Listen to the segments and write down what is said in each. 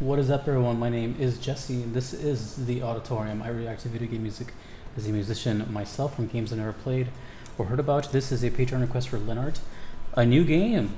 What is up, everyone? My name is Jesse, and this is The Auditorium. I react to video game music as a musician myself from games I never played or heard about. This is a Patreon request for Lennart. A new game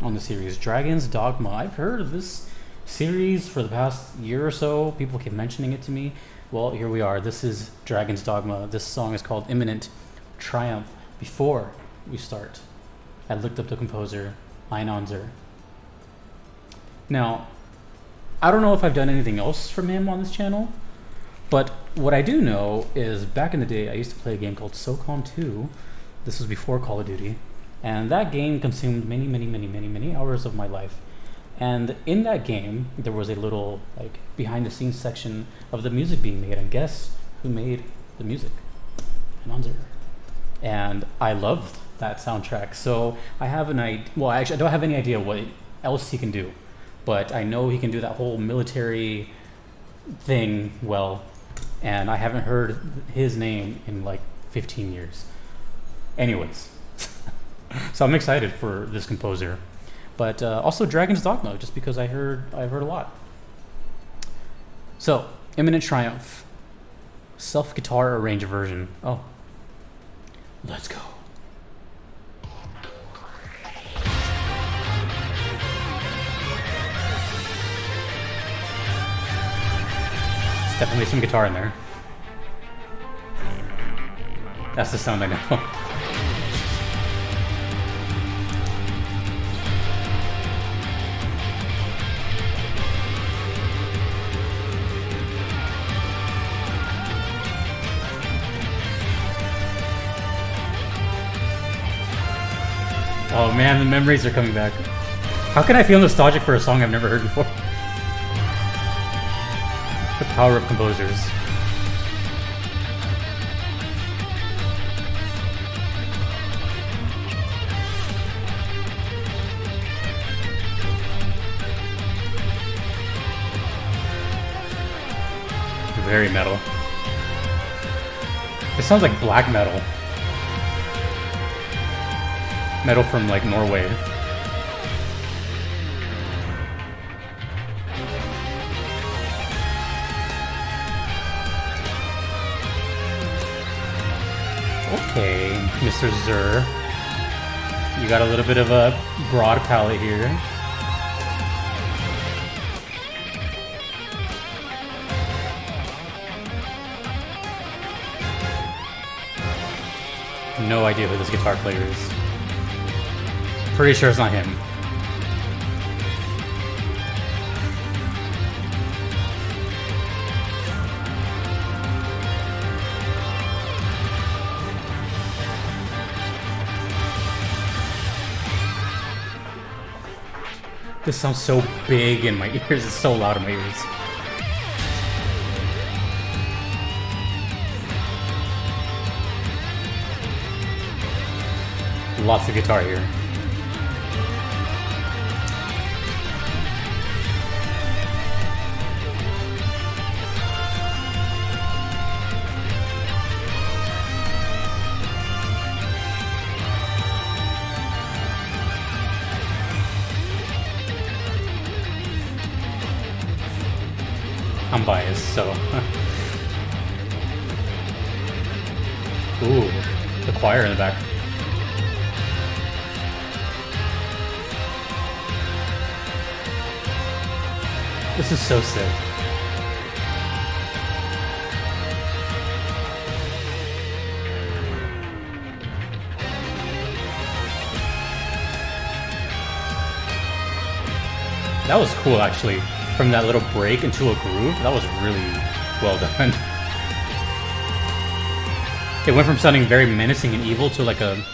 on the series, Dragon's Dogma. I've heard of this series for the past year or so. People keep mentioning it to me. Well, here we are. This is Dragon's Dogma. This song is called Imminent Triumph. Before we start, I looked up the composer, Inon. Now, I don't know if I've done anything else from him on this channel, but what I do know is back in the day I used to play a game called SOCOM 2. This was before Call of Duty, and that game consumed many hours of my life. And in that game, there was a little behind the scenes section of the music being made, and guess who made the music? Anonzer. And I loved that soundtrack. So I have an idea. Well, actually, I don't have any idea what else he can do, but I know he can do that whole military thing well, and I haven't heard his name in 15 years. Anyways, so I'm excited for this composer, but also Dragon's Dogma, just because I've heard a lot. So, Imminent Triumph, self-guitar arranged version. Oh, let's go. Definitely some guitar in there. That's the sound I know. Oh man, the memories are coming back. How can I feel nostalgic for a song I've never heard before? The power of composers. Very metal. It sounds like black metal. Metal from Norway. Okay, Mr. Zur. You got a little bit of a broad palette here. No idea who this guitar player is. Pretty sure it's not him. This sounds so big in my ears. It's so loud in my ears. Lots of guitar here. I'm biased, so. Ooh, the choir in the back. This is so sick. That was cool, actually. From that little break into a groove, that was really well done. It went from sounding very menacing and evil to a kind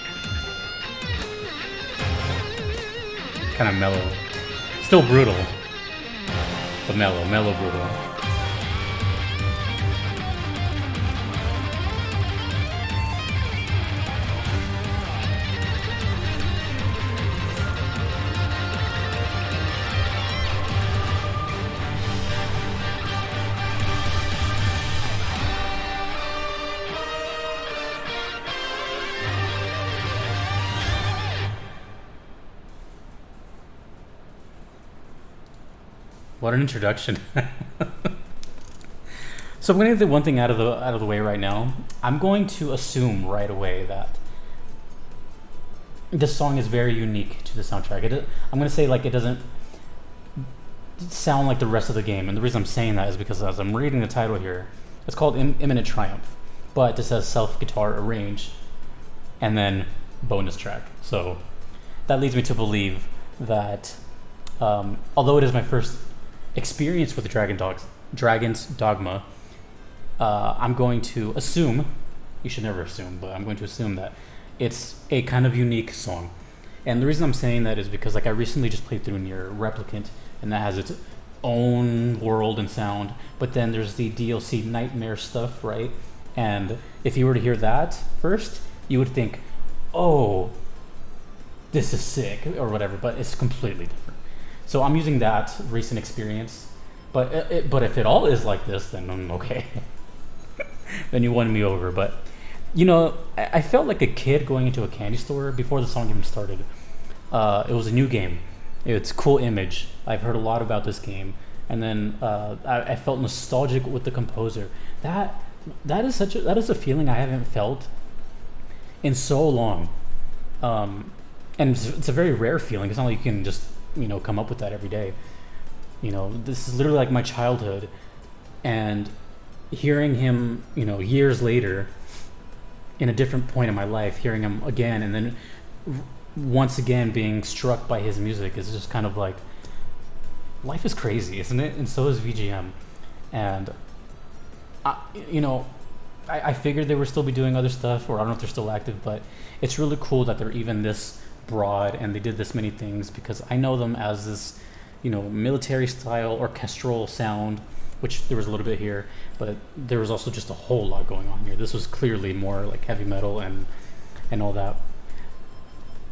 of mellow. Still brutal, but mellow brutal. What an introduction. So I'm going to get the one thing out of the way right now. I'm going to assume right away that this song is very unique to the soundtrack. I'm going to say like it doesn't sound like the rest of the game, and the reason I'm saying that is because as I'm reading the title here, it's called Imminent Triumph, but it says self guitar arrange, and then bonus track. So that leads me to believe that although it is my first experience with Dragon's Dogma, I'm going to assume, you should never assume, but I'm going to assume that it's a kind of unique song. And the reason I'm saying that is because like I recently just played through Nier Replicant, and that has its own world and sound, but then there's the DLC Nightmare stuff, right? And if you were to hear that first, you would think, oh, this is sick, or whatever, but it's completely different. So I'm using that recent experience, but if it all is like this, then I'm okay. Then you won me over. But you know, I felt like a kid going into a candy store before the song even started. It was a new game. It's a cool image. I've heard a lot about this game, and then I felt nostalgic with the composer. That is a feeling I haven't felt in so long, and it's a very rare feeling. It's not like you can just come up with that every day. This is literally like my childhood, and hearing him years later in a different point in my life, hearing him again, and then once again being struck by his music is just kind of like, life is crazy, isn't it? And so is VGM. And I figured they would still be doing other stuff, or I don't know if they're still active, but it's really cool that they're even this broad and they did this many things, because I know them as this military style orchestral sound, which there was a little bit here, but there was also just a whole lot going on here. This was clearly more like heavy metal and all that.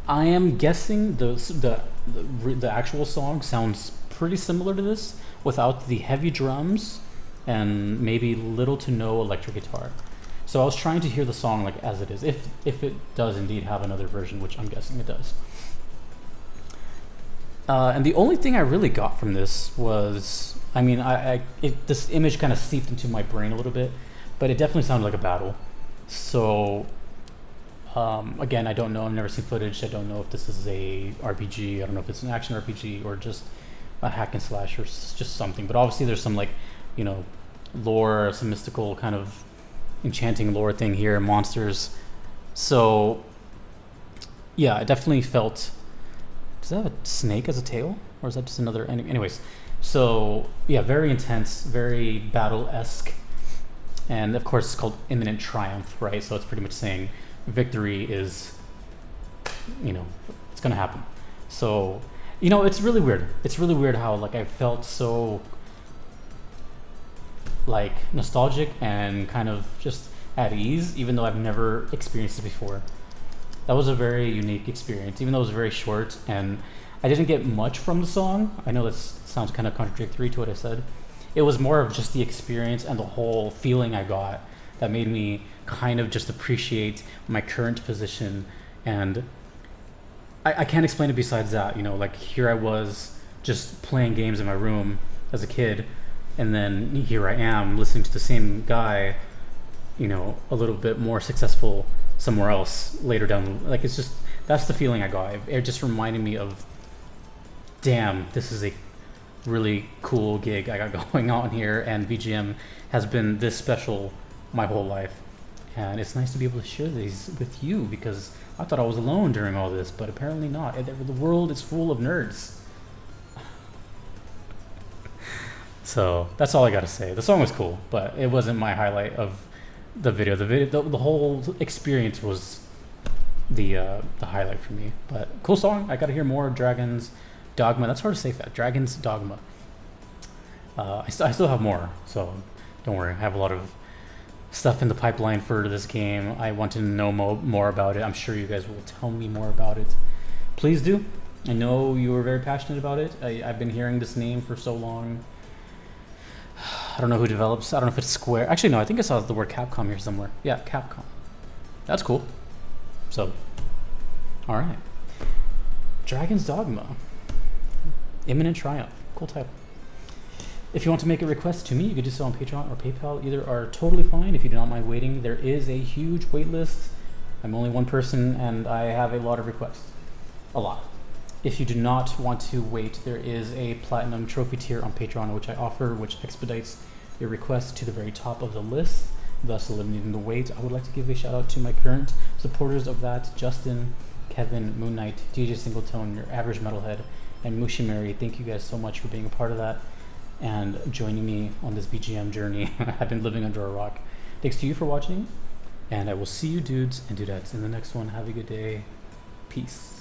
I am guessing the actual song sounds pretty similar to this without the heavy drums and maybe little to no electric guitar. So I was trying to hear the song like as it is, if it does indeed have another version, which I'm guessing it does. And the only thing I really got from this was, this image kind of seeped into my brain a little bit, but it definitely sounded like a battle. So, again, I don't know. I've never seen footage. I don't know if this is a RPG. I don't know if it's an action RPG or just a hack and slash or just something. But obviously, there's some lore, some mystical kind of enchanting lore thing here, monsters. So, yeah, I definitely felt. Does that have a snake as a tail, or is that just another? Anyways, so yeah, very intense, very battle-esque, and of course it's called Imminent Triumph, right? So it's pretty much saying victory is, it's gonna happen. So, it's really weird. It's really weird how I felt so nostalgic and kind of just at ease, even though I've never experienced it before. That was a very unique experience, even though it was very short, and I didn't get much from the song. I know that sounds kind of contradictory to what I said. It was more of just the experience and the whole feeling I got that made me kind of just appreciate my current position. And I can't explain it besides that. Here I was just playing games in my room as a kid, and then here I am listening to the same guy, a little bit more successful somewhere else later down. It's just, that's the feeling I got. It just reminded me of, damn, this is a really cool gig I got going on here, and VGM has been this special my whole life, and it's nice to be able to share these with you, because I thought I was alone during all this, but apparently not. The world is full of nerds. So that's all I gotta say. The song was cool, but it wasn't my highlight of the video. The whole experience was the highlight for me. But cool song. I gotta hear more Dragon's Dogma. That's hard to say that. Dragon's Dogma. I still have more, so don't worry. I have a lot of stuff in the pipeline for this game. I want to know more about it. I'm sure you guys will tell me more about it. Please do. I know you were very passionate about it. I've been hearing this name for so long. I don't know who develops. I don't know if it's Square. Actually, no, I think I saw the word Capcom here somewhere. Yeah, Capcom. That's cool. So, all right. Dragon's Dogma. Imminent Triumph. Cool title. If you want to make a request to me, you can do so on Patreon or PayPal. Either are totally fine if you do not mind waiting. There is a huge wait list. I'm only one person and I have a lot of requests. A lot. If you do not want to wait, there is a platinum trophy tier on Patreon which I offer, which expedites your request to the very top of the list, thus eliminating the wait. I would like to give a shout out to my current supporters of that: Justin, Kevin, Moon Knight, DJ Singletone, Your Average Metalhead, and Mushimari. Thank you guys so much for being a part of that and joining me on this BGM journey. I've been living under a rock. Thanks to you for watching, and I will see you dudes and dudettes in the next one. Have a good day. Peace.